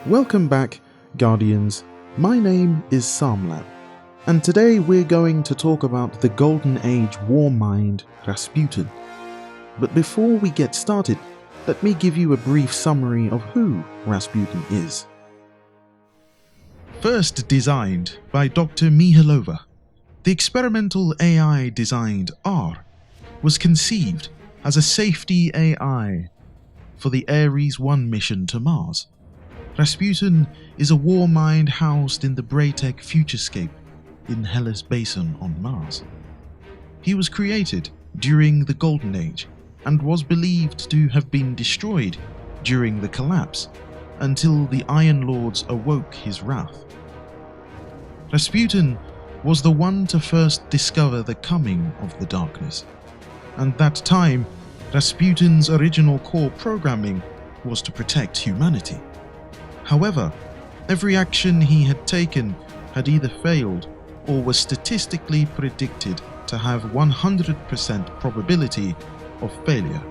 Welcome back, Guardians. My name is Samlab, and today we're going to talk about the Golden Age war mind Rasputin. But before we get started, let me give you a brief summary of who Rasputin is. First designed by Dr. Mihailova, the experimental AI designed R was conceived as a safety AI for the Ares 1 mission to Mars. Rasputin is a war mind housed in the Braytech futurescape in Hellas Basin on Mars. He was created during the Golden Age and was believed to have been destroyed during the collapse until the Iron Lords awoke his wrath. Rasputin was the one to first discover the coming of the darkness, and that time Rasputin's original core programming was to protect humanity. However, every action he had taken had either failed or was statistically predicted to have 100% probability of failure.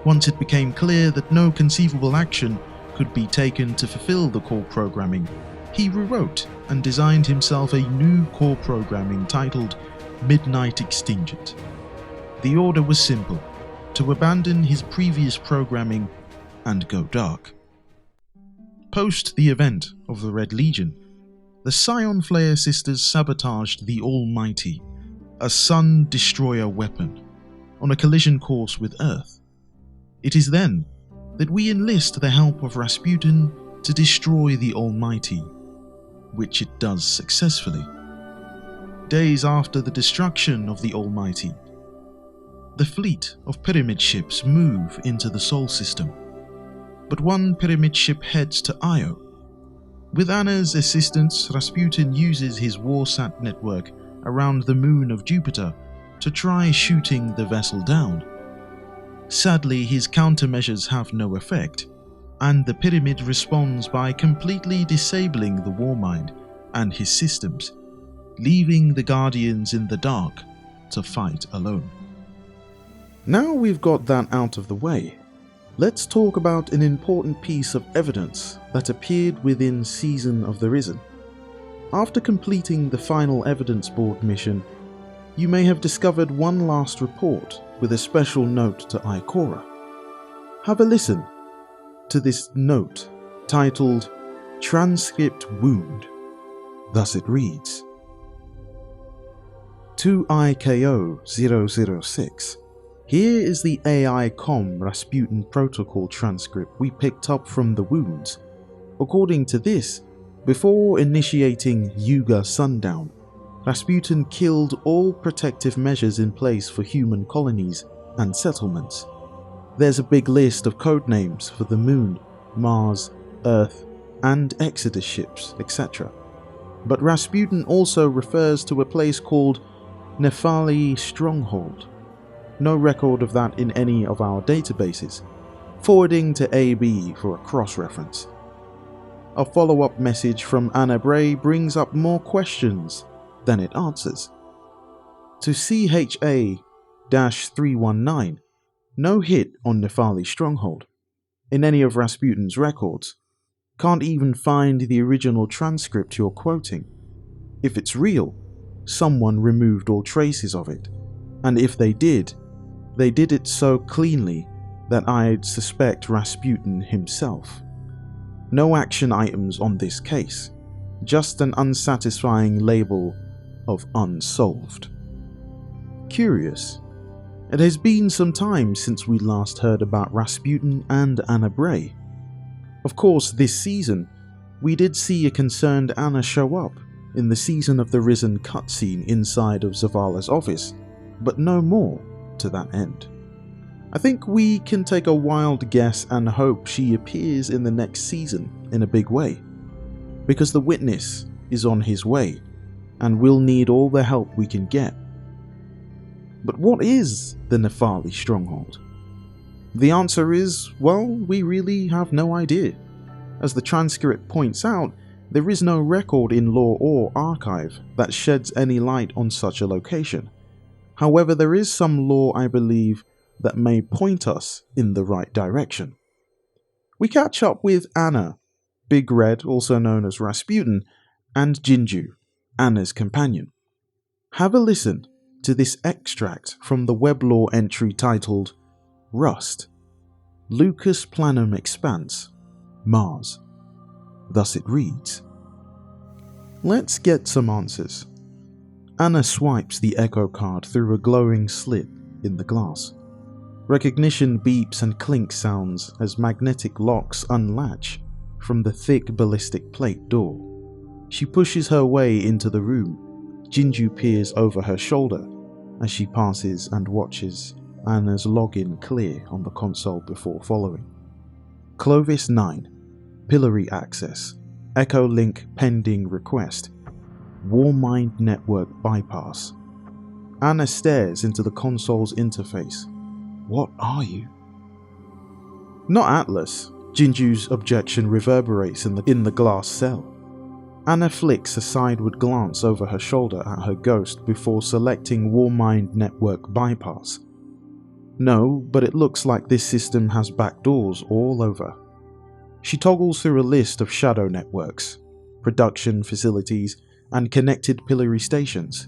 Once it became clear that no conceivable action could be taken to fulfill the core programming, he rewrote and designed himself a new core programming titled Midnight Exigent. The order was simple: to abandon his previous programming and go dark. Post the event of the Red Legion, the Scion Flare sisters sabotaged the Almighty, a sun destroyer weapon, on a collision course with Earth. It is then that we enlist the help of Rasputin to destroy the Almighty, which it does successfully. Days after the destruction of the Almighty, the fleet of pyramid ships move into the Sol system, but one pyramid ship heads to Io. With Anna's assistance, Rasputin uses his Warsat network around the moon of Jupiter to try shooting the vessel down. Sadly, his countermeasures have no effect, and the pyramid responds by completely disabling the Warmind and his systems, leaving the Guardians in the dark to fight alone. Now we've got that out of the way, let's talk about an important piece of evidence that appeared within Season of the Risen. After completing the final evidence board mission, you may have discovered one last report with a special note to Ikora. Have a listen to this note titled Transcript-Wound. Thus it reads: To IKO 006. Here is the AI Com Rasputin protocol transcript we picked up from the wounds. According to this, before initiating Yuga Sundown, Rasputin killed all protective measures in place for human colonies and settlements. There's a big list of codenames for the Moon, Mars, Earth, and Exodus ships, etc. But Rasputin also refers to a place called Nefele Stronghold. No record of that in any of our databases, forwarding to AB for a cross-reference. A follow-up message from Anna Bray brings up more questions than it answers. To CHA-319, no hit on Nefele Stronghold in any of Rasputin's records. Can't even find the original transcript you're quoting. If it's real, someone removed all traces of it, and if they did it so cleanly that I'd suspect Rasputin himself. No action items on this case, just an unsatisfying label of unsolved. Curious. It has been some time since we last heard about Rasputin and Anna Bray. Of course, this season, we did see a concerned Anna show up in the Season of the Risen cutscene inside of Zavala's office, but no more to that end. I think we can take a wild guess and hope she appears in the next season in a big way, because the Witness is on his way, and we'll need all the help we can get. But what is the Nefele Stronghold? The answer is, well, we really have no idea. As the transcript points out, there is no record in lore or archive that sheds any light on such a location. However, there is some lore, I believe, that may point us in the right direction. We catch up with Anna, Big Red, also known as Rasputin, and Jinju, Anna's companion. Have a listen to this extract from the weblore entry titled Rust, Lucas Planum Expanse, Mars. Thus it reads. Let's get some answers. Anna swipes the echo card through a glowing slit in the glass. Recognition beeps and clink sounds as magnetic locks unlatch from the thick ballistic plate door. She pushes her way into the room. Jinju peers over her shoulder as she passes and watches Anna's login clear on the console before following. Clovis 9. Pillory access. Echo link pending request. Warmind network bypass. Anna stares into the console's interface. What are you? Not Atlas. Jinju's objection reverberates in the glass cell. Anna flicks a sideward glance over her shoulder at her ghost before selecting Warmind network bypass. No, but it looks like this system has backdoors all over. She toggles through a list of shadow networks, production facilities, and connected pillory stations.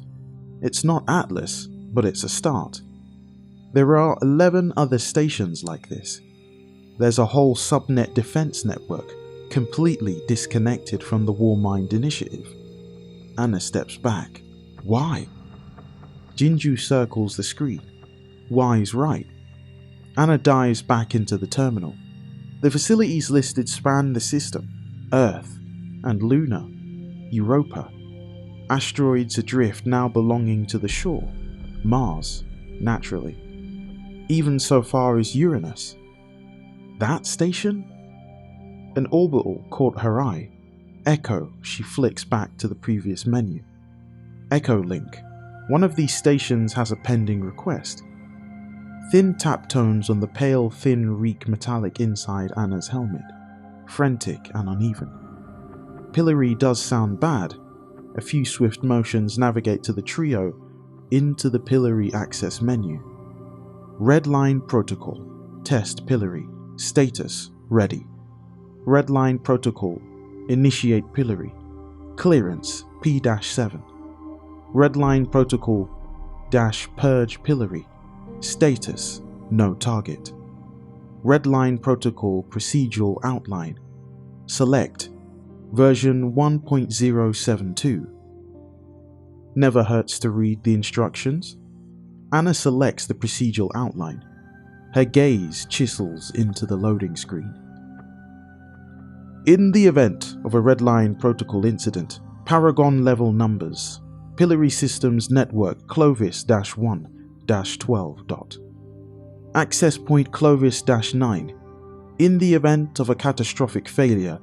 It's not Atlas, but it's a start. There are 11 other stations like this. There's a whole subnet defense network, completely disconnected from the Warmind initiative. Anna steps back. Why? Jinju circles the screen. Y's right. Anna dives back into the terminal. The facilities listed span the system, Earth and Luna, Europa. Asteroids adrift now belonging to the shore, Mars, naturally. Even so far as Uranus. That station? An orbital caught her eye. Echo, she flicks back to the previous menu. Echo link. One of these stations has a pending request. Thin tap tones on the pale, thin reek metallic inside Anna's helmet. Frantic and uneven. Pillory does sound bad. A few swift motions navigate to the trio, into the pillory access menu. Redline protocol. Test pillory. Status. Ready. Redline protocol. Initiate pillory. Clearance. P-7. Redline protocol. Purge pillory. Status. No target. Redline protocol procedural outline. Select. Version 1.072. Never hurts to read the instructions. Anna selects the procedural outline. Her gaze chisels into the loading screen. In the event of a Redline protocol incident, Paragon level numbers. Pillory Systems Network Clovis-1-12. Access point Clovis-9. In the event of a catastrophic failure,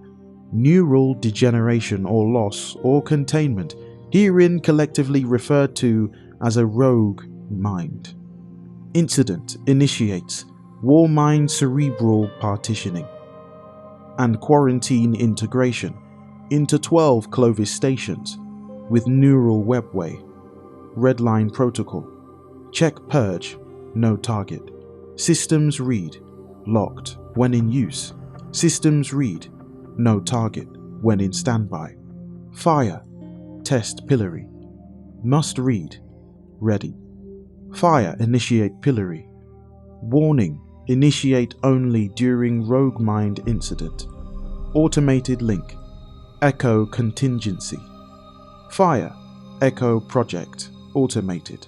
neural degeneration or loss or containment, herein collectively referred to as a rogue mind. Incident initiates Warmind cerebral partitioning and quarantine integration into 12 Clovis stations with neural webway. Redline protocol. Check purge. No target. Systems read. Locked when in use. Systems read. No target when in standby. Fire. Test pillory. Must read. Ready. Fire initiate pillory. Warning. Initiate only during rogue mind incident. Automated link. Echo contingency. Fire. Echo project. Automated.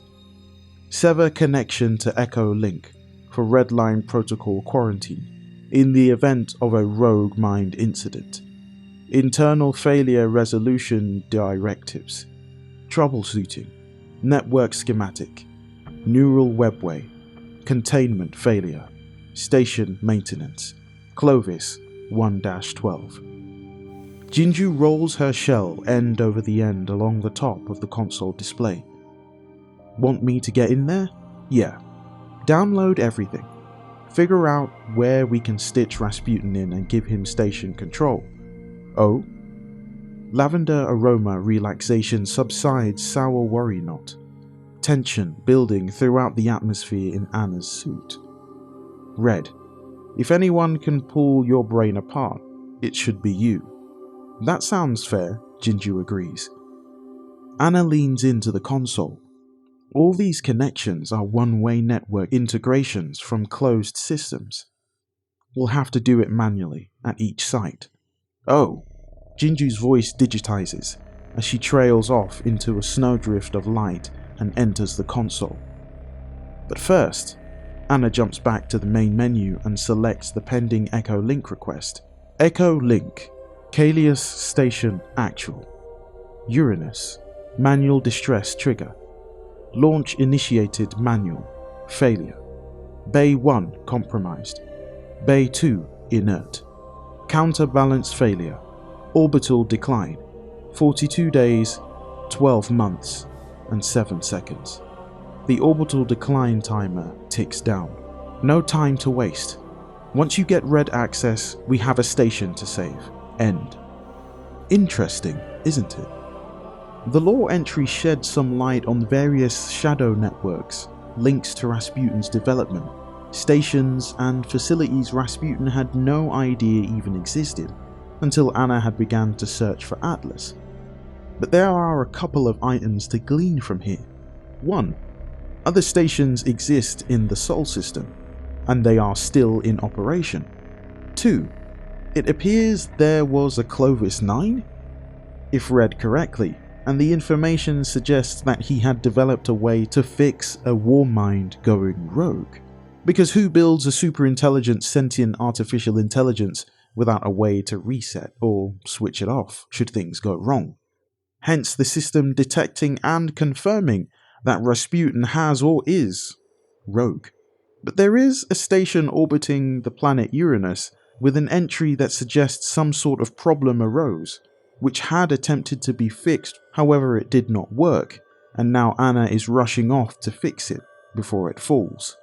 Sever connection to Echo link for Redline protocol quarantine in the event of a rogue mind incident. Internal failure resolution directives. Troubleshooting. Network schematic. Neural webway. Containment failure. Station maintenance. Clovis 1-12. Jinju rolls her shell end over the end along the top of the console display. Want me to get in there? Yeah. Download everything. Figure out where we can stitch Rasputin in and give him station control. Oh? Lavender aroma relaxation subsides sour worry knot. tension building throughout the atmosphere in Anna's suit. Red, if anyone can pull your brain apart, it should be you. That sounds fair, Jinju agrees. Anna leans into the console. All these connections are one-way network integrations from closed systems. We'll have to do it manually at each site. Oh, Jinju's voice digitizes as she trails off into a snowdrift of light and enters the console. But first, Anna jumps back to the main menu and selects the pending Echo Link request. Echo Link, Kalius Station Actual. Uranus, Manual Distress Trigger. Launch Initiated Manual, Failure. Bay 1 Compromised. Bay 2 Inert. Counterbalance Failure. Orbital Decline. 42 days, 12 months, and 7 seconds. The orbital decline timer ticks down. No time to waste. Once you get red access, we have a station to save. End. Interesting, isn't it? The lore entry sheds some light on various shadow networks, links to Rasputin's development, stations and facilities Rasputin had no idea even existed until Anna had begun to search for Atlas. But there are a couple of items to glean from here. 1. Other stations exist in the Sol system, and they are still in operation. 2. It appears there was a Clovis 9? If read correctly, and the information suggests that he had developed a way to fix a war mind going rogue. Because who builds a super intelligent sentient artificial intelligence without a way to reset or switch it off should things go wrong? Hence the system detecting and confirming that Rasputin has or is rogue. But there is a station orbiting the planet Uranus with an entry that suggests some sort of problem arose, which had attempted to be fixed, however it did not work, and now Anna is rushing off to fix it before it falls.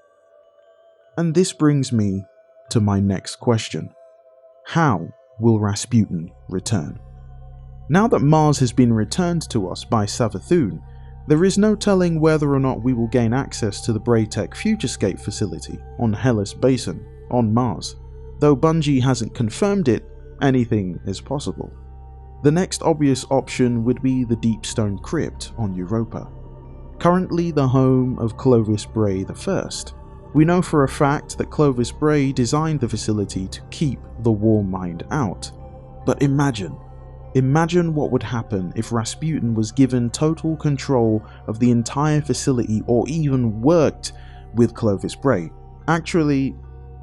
And this brings me to my next question. How will Rasputin return? Now that Mars has been returned to us by Savathun, there is no telling whether or not we will gain access to the Braytech Futurescape facility on Hellas Basin on Mars. Though Bungie hasn't confirmed it, anything is possible. The next obvious option would be the Deepstone Crypt on Europa, currently the home of Clovis Bray I. We know for a fact that Clovis Bray designed the facility to keep the war mind out. But imagine what would happen if Rasputin was given total control of the entire facility or even worked with Clovis Bray. Actually,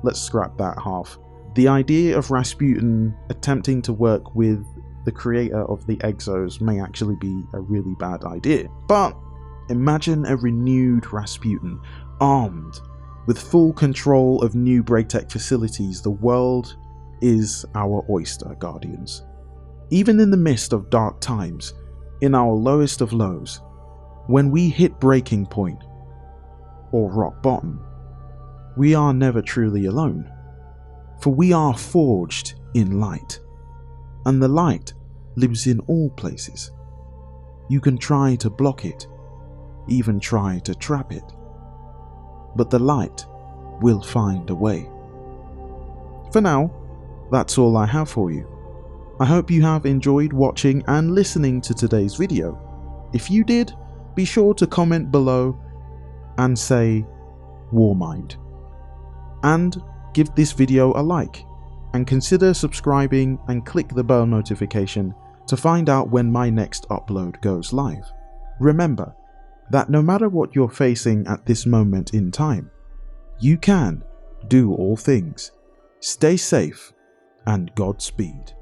let's scrap that half. The idea of Rasputin attempting to work with the creator of the Exos may actually be a really bad idea. But imagine a renewed Rasputin, armed, with full control of new Braytech facilities. The world is our oyster, Guardians. Even in the midst of dark times, in our lowest of lows, when we hit breaking point, or rock bottom, we are never truly alone. For we are forged in light, and the light lives in all places. You can try to block it, even try to trap it, but the light will find a way. For now, that's all I have for you. I hope you have enjoyed watching and listening to today's video. If you did, be sure to comment below and say Warmind. And give this video a like, and consider subscribing and click the bell notification to find out when my next upload goes live. Remember that no matter what you're facing at this moment in time, you can do all things. Stay safe and Godspeed.